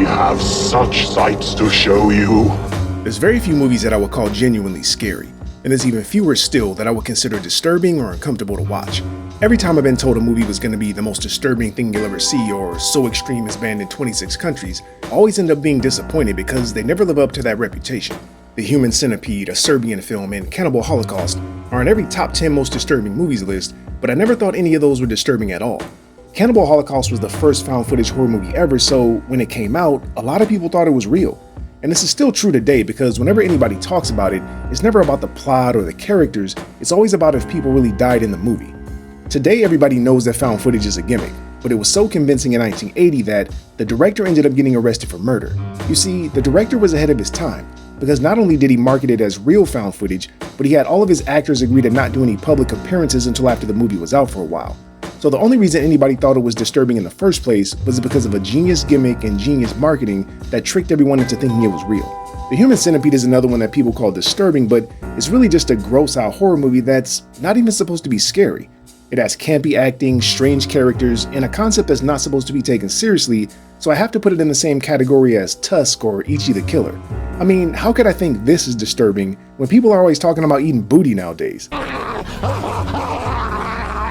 have such sights to show you. There's very few movies that I would call genuinely scary, and there's even fewer still that I would consider disturbing or uncomfortable to watch. Every time I've been told a movie was going to be the most disturbing thing you'll ever see or so extreme it's banned in 26 countries, I always end up being disappointed because they never live up to that reputation. The Human Centipede, a Serbian film, and Cannibal Holocaust are on every top 10 most disturbing movies list, but I never thought any of those were disturbing at all. Cannibal Holocaust was the first found footage horror movie ever, so when it came out, a lot of people thought it was real. And this is still true today because whenever anybody talks about it, it's never about the plot or the characters, it's always about if people really died in the movie. Today, everybody knows that found footage is a gimmick, but it was so convincing in 1980 that the director ended up getting arrested for murder. You see, the director was ahead of his time, because not only did he market it as real found footage, but he had all of his actors agree to not do any public appearances until after the movie was out for a while. So the only reason anybody thought it was disturbing in the first place was because of a genius gimmick and genius marketing that tricked everyone into thinking it was real. The Human Centipede is another one that people call disturbing, but it's really just a gross out horror movie that's not even supposed to be scary. It has campy acting, strange characters, and a concept that's not supposed to be taken seriously, so I have to put it in the same category as Tusk or Ichi the Killer. I mean, how could I think this is disturbing when people are always talking about eating booty nowadays?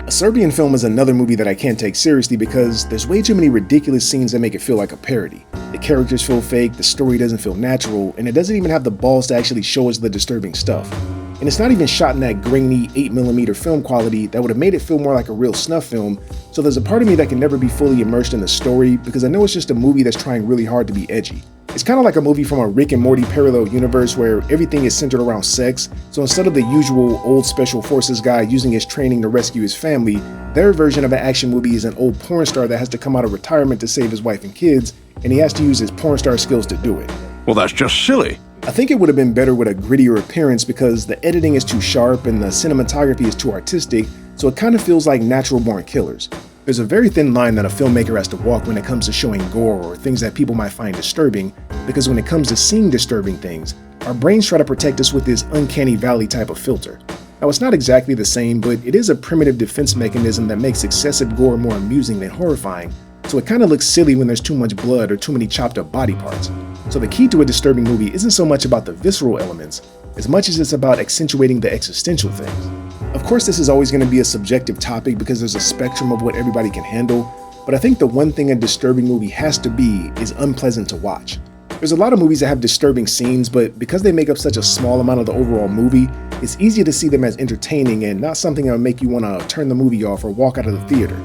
A Serbian film is another movie that I can't take seriously because there's way too many ridiculous scenes that make it feel like a parody. The characters feel fake, the story doesn't feel natural, and it doesn't even have the balls to actually show us the disturbing stuff. And it's not even shot in that grainy 8mm film quality that would have made it feel more like a real snuff film, so there's a part of me that can never be fully immersed in the story because I know it's just a movie that's trying really hard to be edgy. It's kind of like a movie from a Rick and Morty parallel universe where everything is centered around sex, so instead of the usual old special forces guy using his training to rescue his family, their version of an action movie is an old porn star that has to come out of retirement to save his wife and kids, and he has to use his porn star skills to do it. Well, that's just silly. I think it would have been better with a grittier appearance because the editing is too sharp and the cinematography is too artistic, so it kind of feels like natural-born killers. There's a very thin line that a filmmaker has to walk when it comes to showing gore or things that people might find disturbing, because when it comes to seeing disturbing things, our brains try to protect us with this uncanny valley type of filter. Now, it's not exactly the same, but it is a primitive defense mechanism that makes excessive gore more amusing than horrifying, so it kind of looks silly when there's too much blood or too many chopped up body parts. So the key to a disturbing movie isn't so much about the visceral elements, as much as it's about accentuating the existential things. Of course, this is always going to be a subjective topic because there's a spectrum of what everybody can handle, but I think the one thing a disturbing movie has to be is unpleasant to watch. There's a lot of movies that have disturbing scenes, but because they make up such a small amount of the overall movie, it's easy to see them as entertaining and not something that will make you want to turn the movie off or walk out of the theater.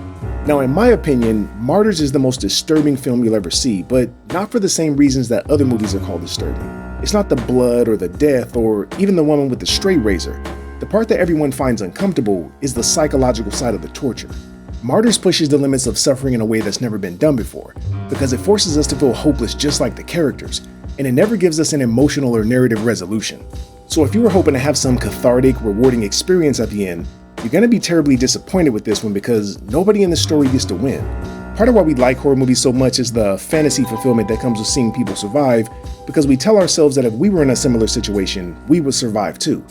Now, in my opinion, Martyrs is the most disturbing film you'll ever see, but not for the same reasons that other movies are called disturbing. It's not the blood or the death or even the woman with the straight razor. The part that everyone finds uncomfortable is the psychological side of the torture. Martyrs pushes the limits of suffering in a way that's never been done before, because it forces us to feel hopeless just like the characters, and it never gives us an emotional or narrative resolution. So if you were hoping to have some cathartic, rewarding experience at the end, you're going to be terribly disappointed with this one because nobody in the story gets to win. Part of why we like horror movies so much is the fantasy fulfillment that comes with seeing people survive, because we tell ourselves that if we were in a similar situation, we would survive too.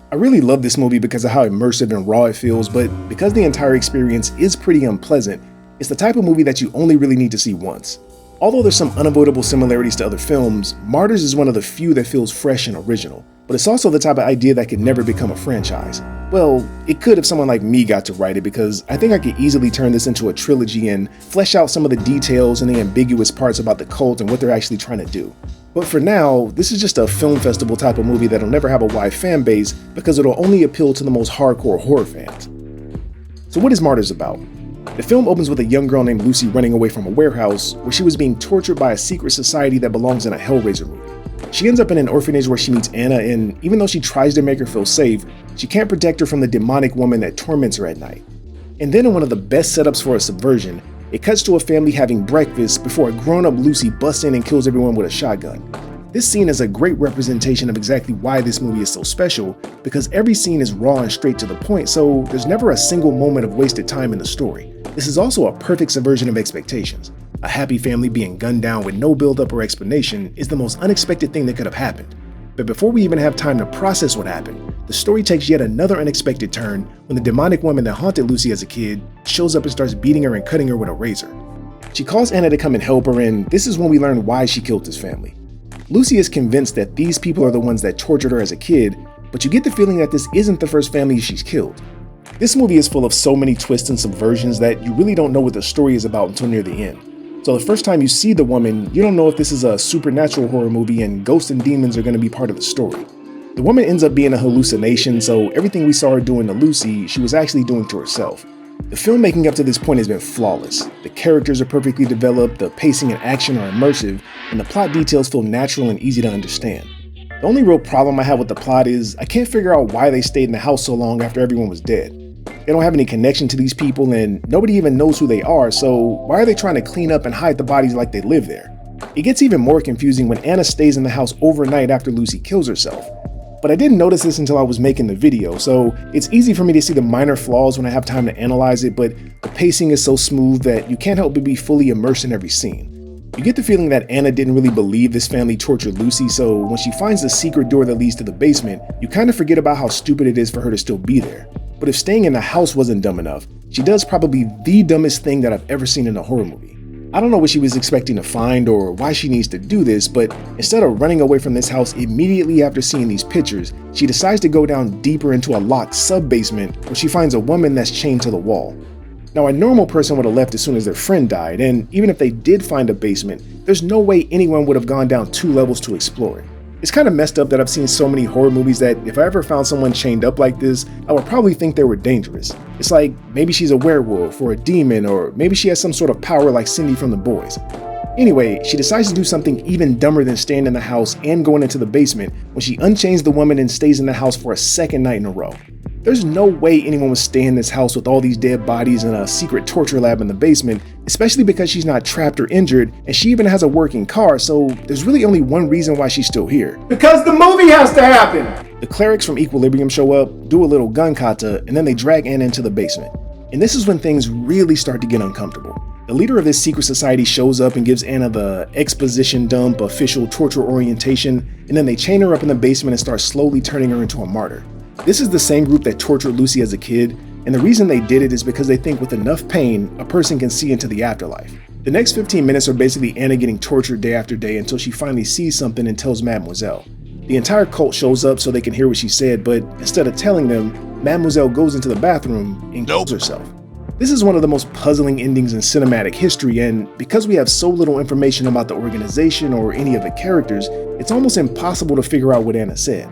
I really love this movie because of how immersive and raw it feels, but because the entire experience is pretty unpleasant, it's the type of movie that you only really need to see once. Although there's some unavoidable similarities to other films, Martyrs is one of the few that feels fresh and original, but it's also the type of idea that could never become a franchise. Well, it could if someone like me got to write it, because I think I could easily turn this into a trilogy and flesh out some of the details and the ambiguous parts about the cult and what they're actually trying to do. But for now, this is just a film festival type of movie that'll never have a wide fan base because it'll only appeal to the most hardcore horror fans. So what is Martyrs about? The film opens with a young girl named Lucy running away from a warehouse where she was being tortured by a secret society that belongs in a Hellraiser movie. She ends up in an orphanage where she meets Anna, and even though she tries to make her feel safe, she can't protect her from the demonic woman that torments her at night. And then in one of the best setups for a subversion, it cuts to a family having breakfast before a grown-up Lucy busts in and kills everyone with a shotgun. This scene is a great representation of exactly why this movie is so special, because every scene is raw and straight to the point, so there's never a single moment of wasted time in the story. This is also a perfect subversion of expectations. A happy family being gunned down with no build-up or explanation is the most unexpected thing that could have happened. But before we even have time to process what happened, the story takes yet another unexpected turn when the demonic woman that haunted Lucy as a kid shows up and starts beating her and cutting her with a razor. She calls Anna to come and help her, and this is when we learn why she killed his family. Lucy is convinced that these people are the ones that tortured her as a kid, but you get the feeling that this isn't the first family she's killed. This movie is full of so many twists and subversions that you really don't know what the story is about until near the end. So the first time you see the woman, you don't know if this is a supernatural horror movie and ghosts and demons are going to be part of the story. The woman ends up being a hallucination, so everything we saw her doing to Lucy, she was actually doing to herself. The filmmaking up to this point has been flawless. The characters are perfectly developed, the pacing and action are immersive, and the plot details feel natural and easy to understand. The only real problem I have with the plot is I can't figure out why they stayed in the house so long after everyone was dead. They don't have any connection to these people and nobody even knows who they are, so why are they trying to clean up and hide the bodies like they live there? It gets even more confusing when Anna stays in the house overnight after Lucy kills herself. But I didn't notice this until I was making the video, so it's easy for me to see the minor flaws when I have time to analyze it, but the pacing is so smooth that you can't help but be fully immersed in every scene. You get the feeling that Anna didn't really believe this family tortured Lucy, so when she finds the secret door that leads to the basement, you kind of forget about how stupid it is for her to still be there. But if staying in the house wasn't dumb enough, she does probably the dumbest thing that I've ever seen in a horror movie. I don't know what she was expecting to find or why she needs to do this, but instead of running away from this house immediately after seeing these pictures, she decides to go down deeper into a locked sub-basement where she finds a woman that's chained to the wall. Now, a normal person would have left as soon as their friend died, and even if they did find a basement, there's no way anyone would have gone down 2 levels to explore it. It's kind of messed up that I've seen so many horror movies that if I ever found someone chained up like this, I would probably think they were dangerous. It's like maybe she's a werewolf or a demon, or maybe she has some sort of power like Cindy from The Boys. Anyway, she decides to do something even dumber than staying in the house and going into the basement when she unchains the woman and stays in the house for a second night in a row. There's no way anyone would stay in this house with all these dead bodies and a secret torture lab in the basement, especially because she's not trapped or injured, and she even has a working car, so there's really only one reason why she's still here. Because the movie has to happen! The clerics from Equilibrium show up, do a little gun kata, and then they drag Anna into the basement. And this is when things really start to get uncomfortable. The leader of this secret society shows up and gives Anna the exposition dump official torture orientation, and then they chain her up in the basement and start slowly turning her into a martyr. This is the same group that tortured Lucy as a kid, and the reason they did it is because they think with enough pain, a person can see into the afterlife. The next 15 minutes are basically Anna getting tortured day after day until she finally sees something and tells Mademoiselle. The entire cult shows up so they can hear what she said, but instead of telling them, Mademoiselle goes into the bathroom and kills herself. This is one of the most puzzling endings in cinematic history, and because we have so little information about the organization or any of the characters, it's almost impossible to figure out what Anna said.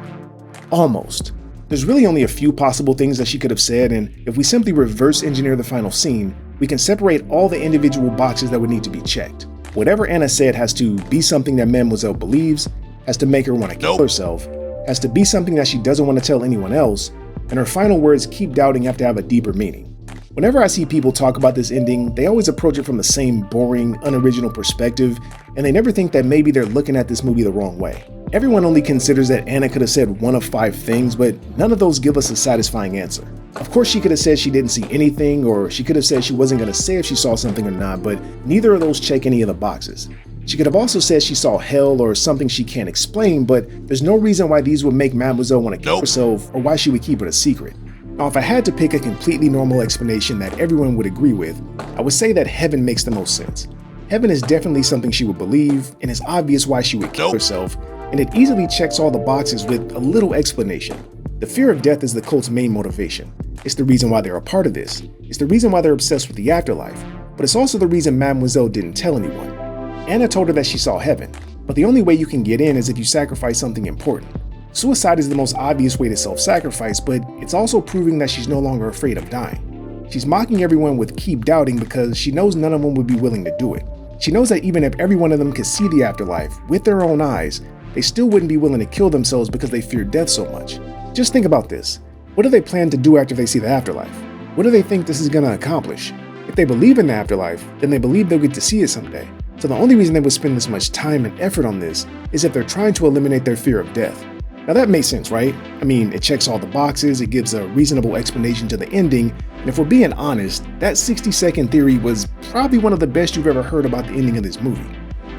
Almost. There's really only a few possible things that she could have said, and if we simply reverse engineer the final scene, we can separate all the individual boxes that would need to be checked. Whatever Anna said has to be something that Mademoiselle believes, has to make her want to kill herself, has to be something that she doesn't want to tell anyone else, and her final words, keep doubting, have to have a deeper meaning. Whenever I see people talk about this ending, they always approach it from the same boring, unoriginal perspective, and they never think that maybe they're looking at this movie the wrong way. Everyone only considers that Anna could have said one of 5 things, but none of those give us a satisfying answer. Of course, she could have said she didn't see anything, or she could have said she wasn't going to say if she saw something or not, but neither of those check any of the boxes. She could have also said she saw hell or something she can't explain, but there's no reason why these would make Mademoiselle want to kill herself or why she would keep it a secret. Now, if I had to pick a completely normal explanation that everyone would agree with, I would say that heaven makes the most sense. Heaven is definitely something she would believe, and it's obvious why she would kill herself, and it easily checks all the boxes with a little explanation. The fear of death is the cult's main motivation. It's the reason why they're a part of this. It's the reason why they're obsessed with the afterlife, but it's also the reason Mademoiselle didn't tell anyone. Anna told her that she saw heaven, but the only way you can get in is if you sacrifice something important. Suicide is the most obvious way to self-sacrifice, but it's also proving that she's no longer afraid of dying. She's mocking everyone with keep doubting because she knows none of them would be willing to do it. She knows that even if every one of them could see the afterlife with their own eyes, they still wouldn't be willing to kill themselves because they fear death so much. Just think about this. What do they plan to do after they see the afterlife? What do they think this is going to accomplish? If they believe in the afterlife, then they believe they'll get to see it someday. So the only reason they would spend this much time and effort on this is if they're trying to eliminate their fear of death. Now that makes sense, right? I mean, it checks all the boxes, it gives a reasonable explanation to the ending, and if we're being honest, that 60-second theory was probably one of the best you've ever heard about the ending of this movie.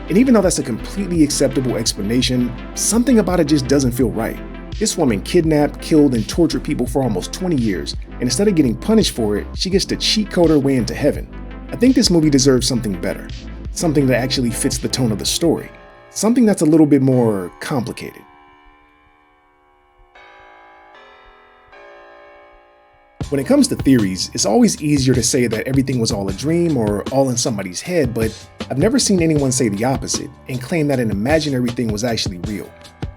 And even though that's a completely acceptable explanation, something about it just doesn't feel right. This woman kidnapped, killed, and tortured people for almost 20 years, and instead of getting punished for it, she gets to cheat code her way into heaven. I think this movie deserves something better, something that actually fits the tone of the story, something that's a little bit more complicated. When it comes to theories, it's always easier to say that everything was all a dream or all in somebody's head, but I've never seen anyone say the opposite and claim that an imaginary thing was actually real.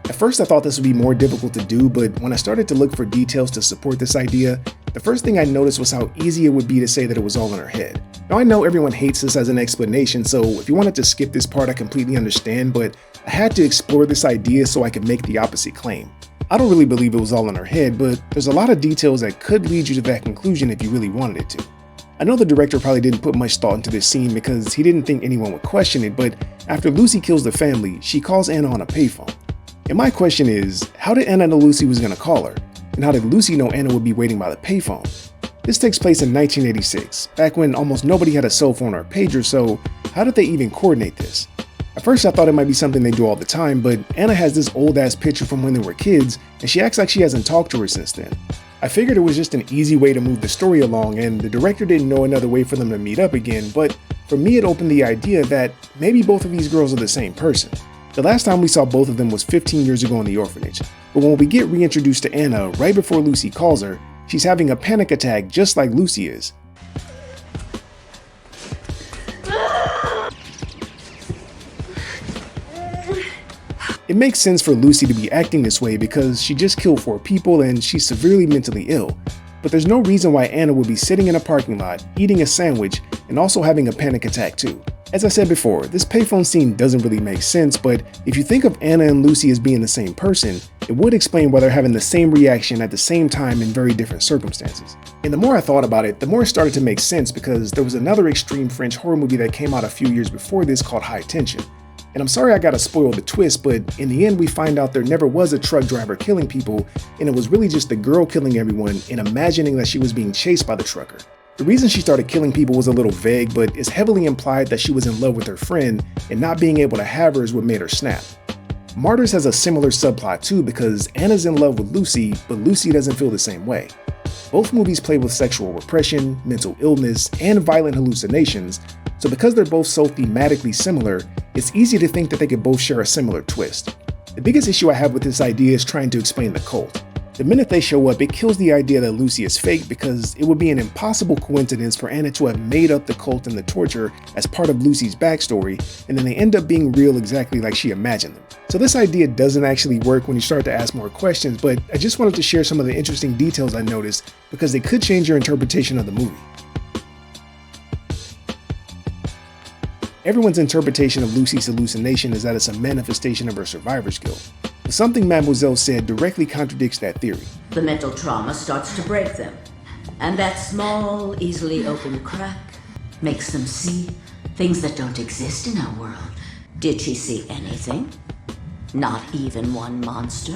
At first I thought this would be more difficult to do, but when I started to look for details to support this idea, the first thing I noticed was how easy it would be to say that it was all in her head. Now I know everyone hates this as an explanation, so if you wanted to skip this part I completely understand, but I had to explore this idea so I could make the opposite claim. I don't really believe it was all in her head, but there's a lot of details that could lead you to that conclusion if you really wanted it to. I know the director probably didn't put much thought into this scene because he didn't think anyone would question it, but after Lucy kills the family, she calls Anna on a payphone. And my question is, how did Anna know Lucy was going to call her? And how did Lucy know Anna would be waiting by the payphone? This takes place in 1986, back when almost nobody had a cell phone or a pager, so how did they even coordinate this? At first I thought it might be something they do all the time, but Anna has this old ass picture from when they were kids, and she acts like she hasn't talked to her since then. I figured it was just an easy way to move the story along, and the director didn't know another way for them to meet up again, but for me it opened the idea that maybe both of these girls are the same person. The last time we saw both of them was 15 years ago in the orphanage, but when we get reintroduced to Anna right before Lucy calls her, she's having a panic attack just like Lucy is. It makes sense for Lucy to be acting this way because she just killed 4 people and she's severely mentally ill. But there's no reason why Anna would be sitting in a parking lot, eating a sandwich, and also having a panic attack too. As I said before, this payphone scene doesn't really make sense, but if you think of Anna and Lucy as being the same person, it would explain why they're having the same reaction at the same time in very different circumstances. And the more I thought about it, the more it started to make sense because there was another extreme French horror movie that came out a few years before this called High Tension. And I'm sorry I gotta spoil the twist, but in the end we find out there never was a truck driver killing people, and it was really just the girl killing everyone and imagining that she was being chased by the trucker. The reason she started killing people was a little vague, but it's heavily implied that she was in love with her friend, and not being able to have her is what made her snap. Martyrs has a similar subplot too because Anna's in love with Lucy, but Lucy doesn't feel the same way. Both movies play with sexual repression, mental illness, and violent hallucinations, so because they're both so thematically similar, it's easy to think that they could both share a similar twist. The biggest issue I have with this idea is trying to explain the cult. The minute they show up, it kills the idea that Lucy is fake because it would be an impossible coincidence for Anna to have made up the cult and the torture as part of Lucy's backstory, and then they end up being real exactly like she imagined them. So this idea doesn't actually work when you start to ask more questions, but I just wanted to share some of the interesting details I noticed because they could change your interpretation of the movie. Everyone's interpretation of Lucy's hallucination is that it's a manifestation of her survivor's guilt. But something Mademoiselle said directly contradicts that theory. The mental trauma starts to break them, and that small, easily opened crack makes them see things that don't exist in our world. Did she see anything? Not even one monster?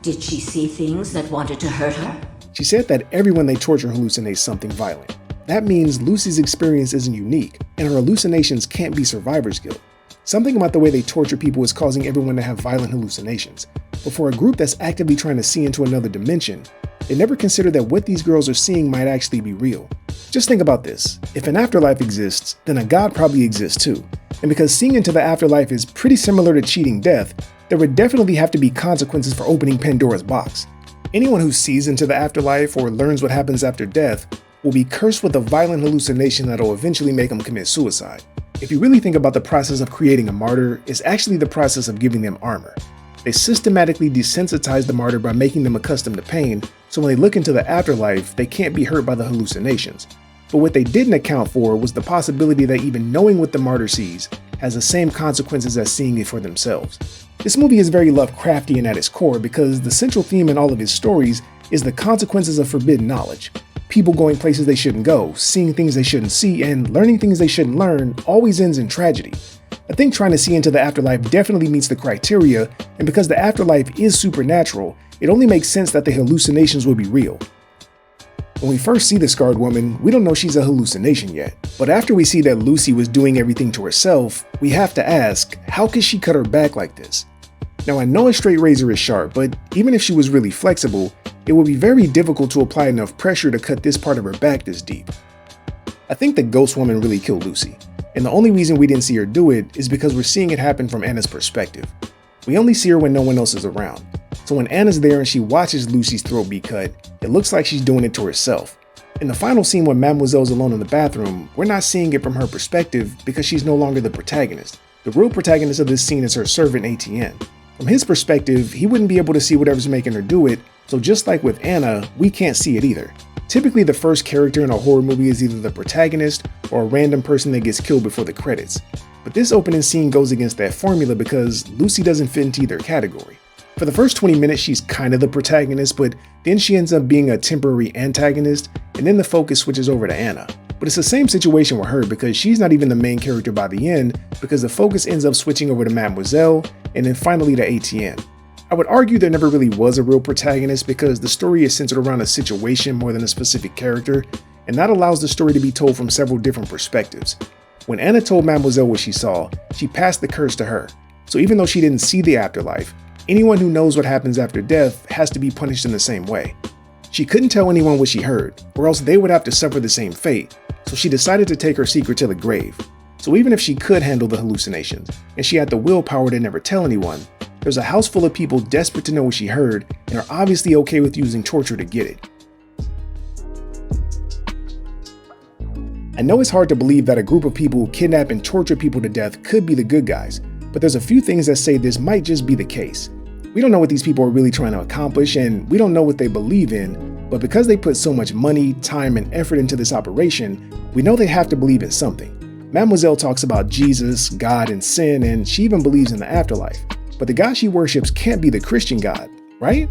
Did she see things that wanted to hurt her? She said that everyone they torture hallucinates something violent. That means Lucy's experience isn't unique, and her hallucinations can't be survivor's guilt. Something about the way they torture people is causing everyone to have violent hallucinations. But for a group that's actively trying to see into another dimension, they never consider that what these girls are seeing might actually be real. Just think about this. If an afterlife exists, then a god probably exists too. And because seeing into the afterlife is pretty similar to cheating death, there would definitely have to be consequences for opening Pandora's box. Anyone who sees into the afterlife or learns what happens after death will be cursed with a violent hallucination that will eventually make them commit suicide. If you really think about the process of creating a martyr, it's actually the process of giving them armor. They systematically desensitize the martyr by making them accustomed to pain, so when they look into the afterlife, they can't be hurt by the hallucinations. But what they didn't account for was the possibility that even knowing what the martyr sees has the same consequences as seeing it for themselves. This movie is very Lovecraftian at its core because the central theme in all of his stories is the consequences of forbidden knowledge. People going places they shouldn't go, seeing things they shouldn't see, and learning things they shouldn't learn always ends in tragedy. I think trying to see into the afterlife definitely meets the criteria, and because the afterlife is supernatural, it only makes sense that the hallucinations would be real. When we first see the scarred woman, we don't know she's a hallucination yet. But after we see that Lucy was doing everything to herself, we have to ask, how could she cut her back like this? Now I know a straight razor is sharp, but even if she was really flexible, it would be very difficult to apply enough pressure to cut this part of her back this deep. I think the ghost woman really killed Lucy, and the only reason we didn't see her do it is because we're seeing it happen from Anna's perspective. We only see her when no one else is around, so when Anna's there and she watches Lucy's throat be cut, it looks like she's doing it to herself. In the final scene when Mademoiselle's alone in the bathroom, we're not seeing it from her perspective because she's no longer the protagonist. The real protagonist of this scene is her servant ATN. From his perspective, he wouldn't be able to see whatever's making her do it, so just like with Anna, we can't see it either. Typically, the first character in a horror movie is either the protagonist or a random person that gets killed before the credits. But this opening scene goes against that formula because Lucy doesn't fit into either category. For the first 20 minutes, she's kind of the protagonist, but then she ends up being a temporary antagonist, and then the focus switches over to Anna. But it's the same situation with her because she's not even the main character by the end because the focus ends up switching over to Mademoiselle and then finally to ATN. I would argue there never really was a real protagonist because the story is centered around a situation more than a specific character, and that allows the story to be told from several different perspectives. When Anna told Mademoiselle what she saw, she passed the curse to her. So even though she didn't see the afterlife, anyone who knows what happens after death has to be punished in the same way. She couldn't tell anyone what she heard, or else they would have to suffer the same fate, so she decided to take her secret to the grave. So even if she could handle the hallucinations, and she had the willpower to never tell anyone, there's a house full of people desperate to know what she heard and are obviously okay with using torture to get it. I know it's hard to believe that a group of people who kidnap and torture people to death could be the good guys, but there's a few things that say this might just be the case. We don't know what these people are really trying to accomplish, and we don't know what they believe in, but because they put so much money, time, and effort into this operation, we know they have to believe in something. Mademoiselle talks about Jesus, God, and sin, and she even believes in the afterlife. But the God she worships can't be the Christian God, right?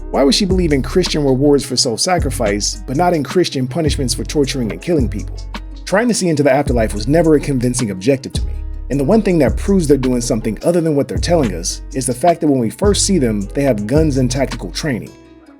Why would she believe in Christian rewards for self-sacrifice, but not in Christian punishments for torturing and killing people? Trying to see into the afterlife was never a convincing objective to me. And the one thing that proves they're doing something other than what they're telling us is the fact that when we first see them, they have guns and tactical training.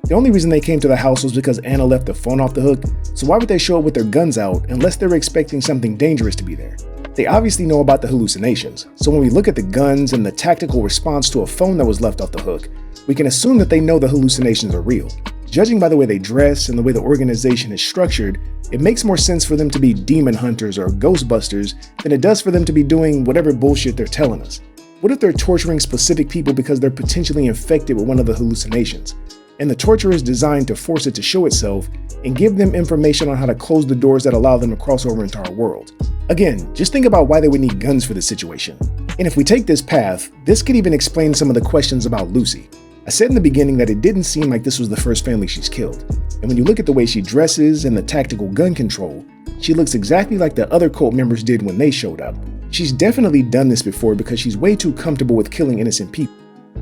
The only reason they came to the house was because Anna left the phone off the hook, so why would they show up with their guns out unless they were expecting something dangerous to be there? They obviously know about the hallucinations, so when we look at the guns and the tactical response to a phone that was left off the hook, we can assume that they know the hallucinations are real. Judging by the way they dress and the way the organization is structured, it makes more sense for them to be demon hunters or Ghostbusters than it does for them to be doing whatever bullshit they're telling us. What if they're torturing specific people because they're potentially infected with one of the hallucinations? And the torture is designed to force it to show itself and give them information on how to close the doors that allow them to cross over into our world. Again, just think about why they would need guns for this situation. And if we take this path, this could even explain some of the questions about Lucy. I said in the beginning that it didn't seem like this was the first family she's killed. And when you look at the way she dresses and the tactical gun control, she looks exactly like the other cult members did when they showed up. She's definitely done this before because she's way too comfortable with killing innocent people.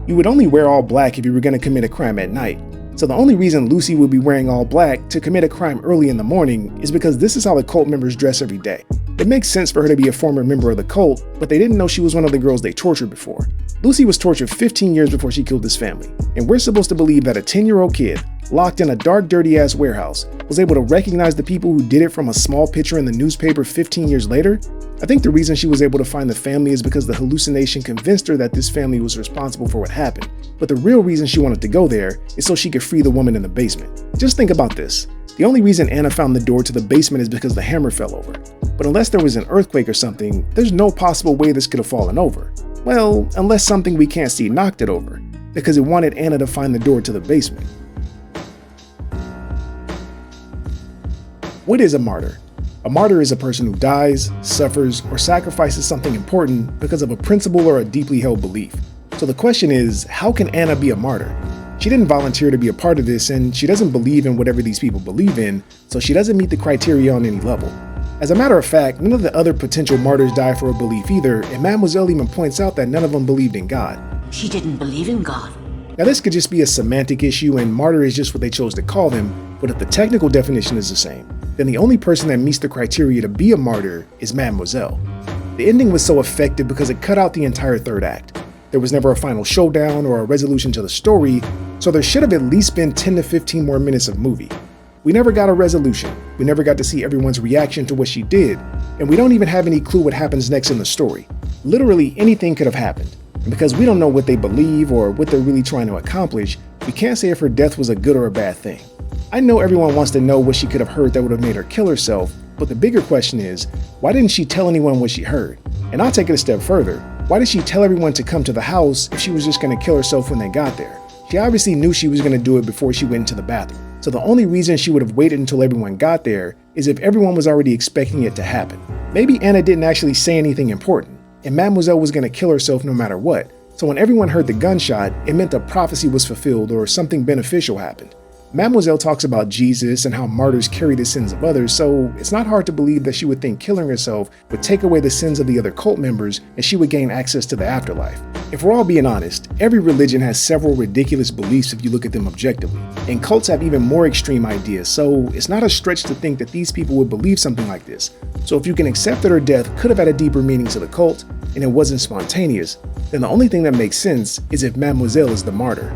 You would only wear all black if you were going to commit a crime at night. So the only reason Lucy would be wearing all black to commit a crime early in the morning is because this is how the cult members dress every day. It makes sense for her to be a former member of the cult, but they didn't know she was one of the girls they tortured before. Lucy was tortured 15 years before she killed this family, and we're supposed to believe that a 10-year-old kid, locked in a dark, dirty-ass warehouse, was able to recognize the people who did it from a small picture in the newspaper 15 years later? I think the reason she was able to find the family is because the hallucination convinced her that this family was responsible for what happened. But the real reason she wanted to go there is so she could free the woman in the basement. Just think about this. The only reason Anna found the door to the basement is because the hammer fell over. But unless there was an earthquake or something, there's no possible way this could have fallen over. Well, unless something we can't see knocked it over, because it wanted Anna to find the door to the basement. What is a martyr? A martyr is a person who dies, suffers, or sacrifices something important because of a principle or a deeply held belief. So the question is, how can Anna be a martyr? She didn't volunteer to be a part of this, and she doesn't believe in whatever these people believe in, so she doesn't meet the criteria on any level. As a matter of fact, none of the other potential martyrs die for a belief either, and Mademoiselle even points out that none of them believed in God. She didn't believe in God. Now this could just be a semantic issue, and martyr is just what they chose to call them, but if the technical definition is the same, then the only person that meets the criteria to be a martyr is Mademoiselle. The ending was so effective because it cut out the entire third act. There was never a final showdown or a resolution to the story, so there should have at least been 10 to 15 more minutes of movie. We never got a resolution, we never got to see everyone's reaction to what she did, and we don't even have any clue what happens next in the story. Literally anything could have happened, and because we don't know what they believe or what they're really trying to accomplish, we can't say if her death was a good or a bad thing. I know everyone wants to know what she could have heard that would have made her kill herself, But the bigger question is, why didn't she tell anyone what she heard? And I'll take it a step further. Why did she tell everyone to come to the house if she was just going to kill herself when they got there? She obviously knew she was going to do it before she went into the bathroom. So the only reason she would have waited until everyone got there is if everyone was already expecting it to happen. Maybe Anna didn't actually say anything important, and Mademoiselle was going to kill herself no matter what. So when everyone heard the gunshot, it meant the prophecy was fulfilled or something beneficial happened. Mademoiselle talks about Jesus and how martyrs carry the sins of others, so it's not hard to believe that she would think killing herself would take away the sins of the other cult members and she would gain access to the afterlife. If we're all being honest, every religion has several ridiculous beliefs if you look at them objectively, and cults have even more extreme ideas, so it's not a stretch to think that these people would believe something like this. So if you can accept that her death could have had a deeper meaning to the cult, and it wasn't spontaneous, then the only thing that makes sense is if Mademoiselle is the martyr.